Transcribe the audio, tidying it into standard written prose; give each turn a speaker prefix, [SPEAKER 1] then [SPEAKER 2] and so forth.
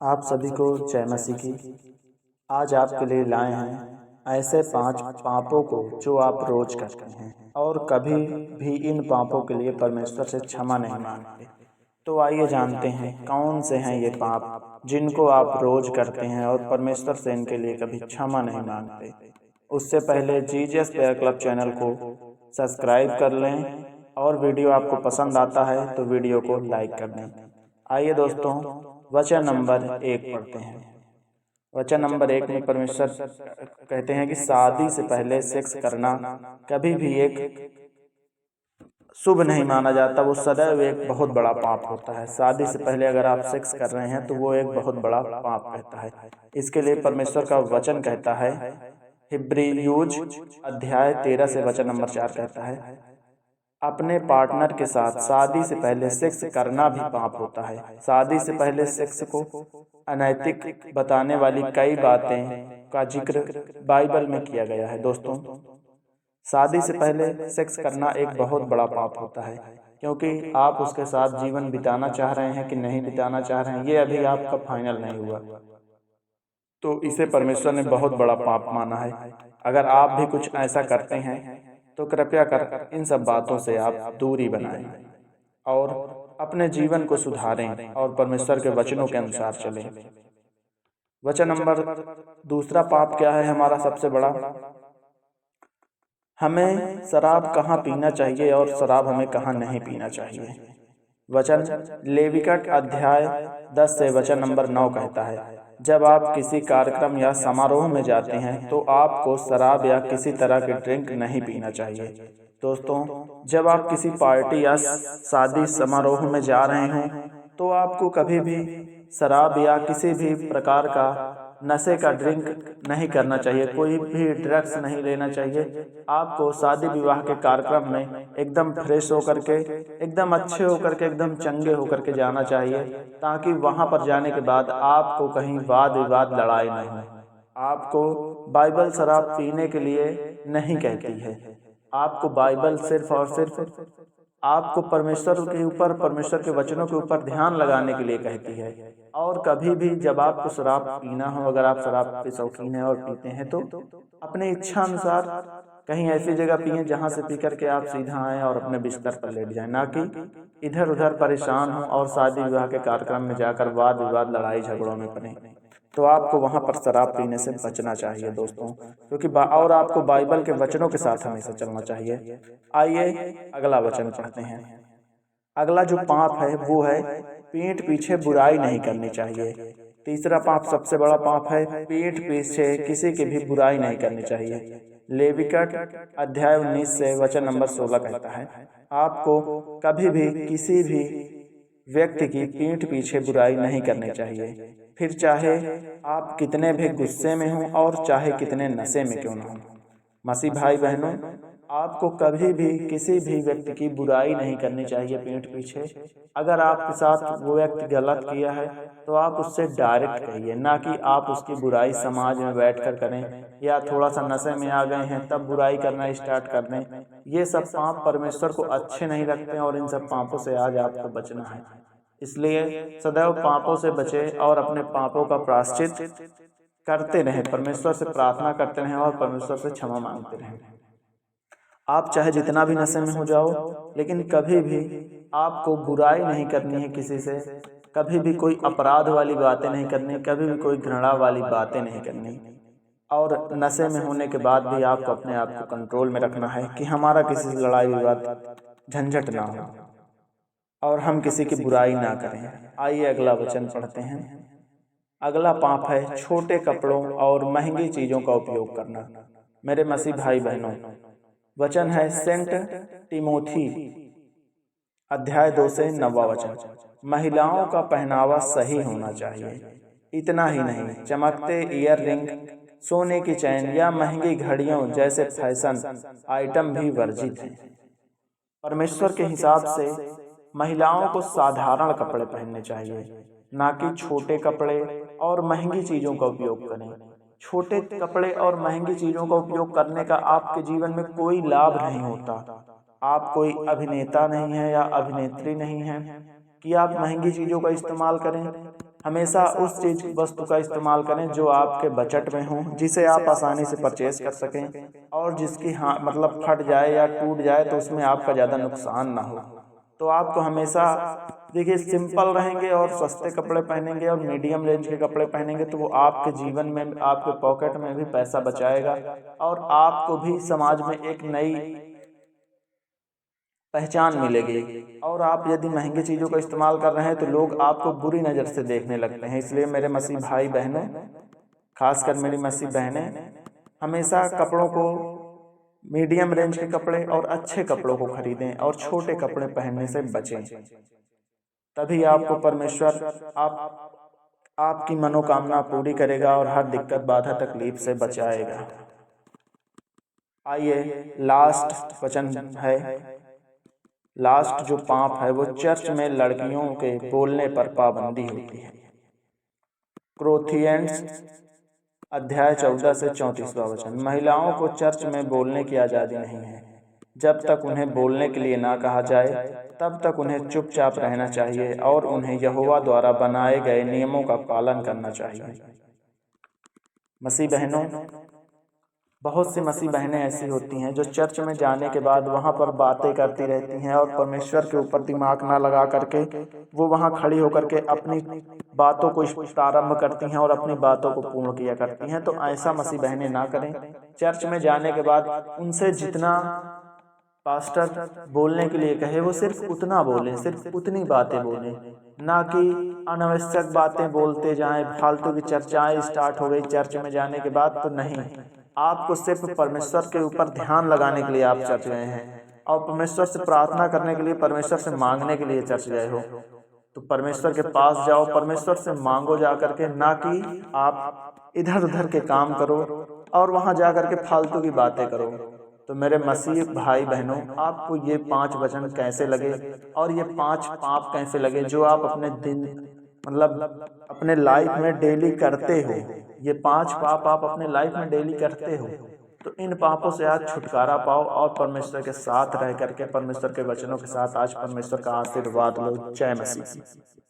[SPEAKER 1] आप सभी को जय मसीह की। आज आपके लिए लाए हैं ऐसे 5 पापों को जो आप रोज करते हैं और कभी भी इन पापों के लिए परमेश्वर से क्षमा नहीं मांगते। तो आइए जानते हैं कौन से हैं ये पाप जिनको आप रोज करते हैं और परमेश्वर से इनके लिए कभी क्षमा नहीं मांगते। उससे पहले जीजस प्रेयर क्लब चैनल को सब्सक्राइब कर लें और वीडियो आपको पसंद आता है तो वीडियो को लाइक कर दें। आइए दोस्तों, वचन नंबर 1 पढ़ते हैं। वचन नंबर 1 में परमेश्वर कहते हैं कि शादी से पहले सेक्स करना कभी भी एक शुभ नहीं माना जाता, वो सदैव एक बहुत बड़ा पाप होता है। शादी से पहले अगर आप सेक्स कर रहे हैं तो वो एक बहुत बड़ा पाप कहता है। इसके लिए परमेश्वर का वचन कहता है, हिब्रियूज अध्याय 13 से वचन नंबर 4 कहता है, अपने पार्टनर के साथ शादी से पहले सेक्स करना भी पाप होता है। शादी से पहले सेक्स को अनैतिक बताने वाली कई बातें का जिक्र बाइबल में किया गया है। दोस्तों, शादी से पहले सेक्स करना एक बहुत बड़ा पाप होता है, क्योंकि आप उसके साथ जीवन बिताना चाह रहे हैं कि नहीं बिताना चाह रहे हैं, ये अभी आपका फाइनल नहीं हुआ, तो इसे परमेश्वर ने बहुत बड़ा पाप माना है। अगर आप भी कुछ ऐसा करते हैं तो कृपया कर इन सब बातों से आप दूरी बनाएं और अपने जीवन को सुधारें और परमेश्वर के वचनों के अनुसार चलें। वचन नंबर 2 पाप क्या है हमारा सबसे बड़ा? हमें शराब कहाँ पीना चाहिए और शराब हमें कहाँ नहीं पीना चाहिए। वचन लेविकट अध्याय 10 से वचन नंबर 9 कहता है, जब आप किसी कार्यक्रम या समारोह में जाते हैं तो आपको शराब या किसी तरह की ड्रिंक नहीं पीना चाहिए। दोस्तों, जब आप किसी पार्टी या शादी समारोह में जा रहे हैं तो आपको कभी भी शराब या किसी भी प्रकार का नशे का ड्रिंक नहीं करना चाहिए, कोई भी ड्रग्स नहीं लेना चाहिए। आपको शादी विवाह के कार्यक्रम में एकदम फ्रेश होकर के, एकदम अच्छे होकर के, एकदम चंगे होकर के जाना चाहिए, ताकि वहां पर जाने के बाद आपको कहीं वाद विवाद लड़ाई नहीं हो। आपको बाइबल शराब पीने के लिए नहीं कहती है। आपको बाइबल सिर्फ और सिर्फ आपको परमेश्वर के ऊपर, परमेश्वर के वचनों के ऊपर ध्यान लगाने के लिए कहती है। और कभी भी जब आपको शराब पीना हो, अगर आप शराब के शौकीन हैं और पीते हैं तो अपने इच्छा अनुसार कहीं ऐसी जगह पिए जहां से पी करके आप सीधा आएं और अपने बिस्तर पर लेट जाएं, ना कि इधर उधर परेशान हो और शादी विवाह के कार्यक्रम में जाकर वाद विवाद लड़ाई झगड़ों में पड़े। तो आपको वहां पर शराब पीने से बचना चाहिए दोस्तों, क्योंकि और आपको बाइबल के वचनों के साथ हमेशा चलना चाहिए। आइए अगला वचन पढ़ते हैं। अगला जो पाप है वो है पीठ पीछे बुराई नहीं करनी चाहिए। तीसरा पाप सबसे बड़ा पाप है, पीठ पीछे किसी की भी बुराई नहीं करनी चाहिए। लेविकट अध्याय 19 से वचन नंबर 16 कहता है, आपको कभी भी किसी भी व्यक्ति की पीठ पीछे बुराई नहीं करनी चाहिए, फिर चाहे आप कितने भी गुस्से में हों और चाहे कितने नशे में क्यों ना हो। मसीह भाई बहनों, आपको कभी भी किसी भी व्यक्ति की बुराई नहीं करनी चाहिए पीठ पीछे। अगर आपके साथ वो व्यक्ति गलत किया है तो आप उससे डायरेक्ट कहिए, ना कि आप उसकी बुराई समाज में बैठकर करें या थोड़ा सा नशे में आ गए हैं तब बुराई करना स्टार्ट कर दें। ये सब पाप परमेश्वर को अच्छे नहीं लगते और इन सब पापों से आज आपको बचना है। इसलिए सदैव पापों से बचे और अपने पापों का प्रायश्चित करते रहें, परमेश्वर से प्रार्थना करते रहें और परमेश्वर से क्षमा मांगते रहें। आप चाहे जितना भी नशे में हो जाओ, लेकिन कभी भी आपको बुराई नहीं करनी है किसी से, कभी भी कोई अपराध वाली बातें नहीं करनी, कभी भी कोई घृणा वाली बातें नहीं करनी। और नशे में होने के बाद भी आपको अपने आप को कंट्रोल में रखना है कि हमारा किसी से लड़ाई विवाद झंझट ना हो और हम किसी की बुराई ना करें। आइए अगला वचन पढ़ते हैं। अगला पाप है छोटे कपड़ों और महंगी चीजों का उपयोग करना। मेरे मसीह भाई बहनों, वचन है सेंट टिमोथी अध्याय 2 से 9 वचन, महिलाओं का पहनावा सही होना चाहिए। इतना ही नहीं, चमकते ईयर रिंग, सोने की चैन या महंगी घड़ियों जैसे फैशन आइटम भी वर्जित हैं। परमेश्वर के हिसाब से महिलाओं को साधारण कपड़े पहनने चाहिए, ना कि छोटे कपड़े और महंगी चीजों का उपयोग करें। छोटे कपड़े और महंगी चीजों का उपयोग करने का आपके जीवन में कोई लाभ नहीं होता। आप कोई अभिनेता नहीं है या अभिनेत्री नहीं है कि आप महंगी चीजों का इस्तेमाल करें। हमेशा उस चीज वस्तु का इस्तेमाल करें जो आपके बजट में हो, जिसे आप आसानी से परचेज कर सकें और जिसकी हाँ मतलब फट जाए या टूट जाए तो उसमें आपका ज़्यादा नुकसान ना हो। तो आपको हमेशा देखिए सिंपल रहेंगे और सस्ते कपड़े पहनेंगे और मीडियम रेंज के कपड़े पहनेंगे तो वो आपके जीवन में, आपके पॉकेट में भी पैसा बचाएगा और आपको भी समाज में एक नई पहचान मिलेगी। और आप यदि महंगी चीज़ों का इस्तेमाल कर रहे हैं तो लोग आपको बुरी नज़र से देखने लगते हैं। इसलिए मेरे मसीह भाई बहनों, खासकर मेरी मसीह बहनें, हमेशा कपड़ों को मीडियम रेंज के कपड़े और अच्छे कपड़ों को खरीदें और छोटे कपड़े पहनने से बचें। तभी आपको परमेश्वर आपकी मनोकामना पूरी करेगा और हर दिक्कत, बाधा, तकलीफ से बचाएगा। आइए लास्ट वचन है, लास्ट जो पाप है वो चर्च में लड़कियों के बोलने पर पाबंदी होती है। क्रोथियंस अध्याय 14 से 34वां वचन। महिलाओं को चर्च में बोलने की आज़ादी नहीं है। जब तक उन्हें बोलने के लिए ना कहा जाए तब तक उन्हें चुपचाप रहना चाहिए और उन्हें यहोवा द्वारा बनाए गए नियमों का पालन करना चाहिए। मसीह बहनों, बहुत सी मसीह बहनें ऐसी होती हैं जो चर्च में जाने के बाद वहाँ पर बातें करती रहती हैं और परमेश्वर के ऊपर दिमाग ना लगा करके वो वहाँ खड़ी होकर के अपनी बातों को प्रारंभ करती हैं और अपनी बातों को पूर्ण किया करती हैं। तो ऐसा मसीह बहनें ना करें। चर्च में जाने के बाद उनसे जितना पास्टर बोलने के लिए कहे वो सिर्फ उतना बोलें, सिर्फ उतनी बातें बोलें, ना कि अनावश्यक बातें बोलते जाएं। फालतू की चर्चाएं स्टार्ट हो गई चर्च में जाने के बाद, तो नहीं। आपको सिर्फ परमेश्वर के ऊपर ध्यान लगाने के लिए आप चर्च गए हैं और परमेश्वर से प्रार्थना करने के लिए, परमेश्वर से मांगने के लिए चर्च गए हो, तो परमेश्वर के पास जाओ, परमेश्वर से मांगो जा करके, ना कि आप इधर उधर के काम करो और वहां जा करके फालतू की बातें करो। तो मेरे मसीह भाई बहनों, आपको ये 5 वचन कैसे लगे और ये 5 पाप कैसे लगे जो आप अपने दिन मतलब अपने लाइफ में डेली करते हो? ये 5 पाप आप अपने लाइफ में डेली करते हो, तो इन पापों से आज छुटकारा पाओ और परमेश्वर के साथ रह करके, परमेश्वर के वचनों के साथ आज परमेश्वर का आशीर्वाद लो। जय मसीह।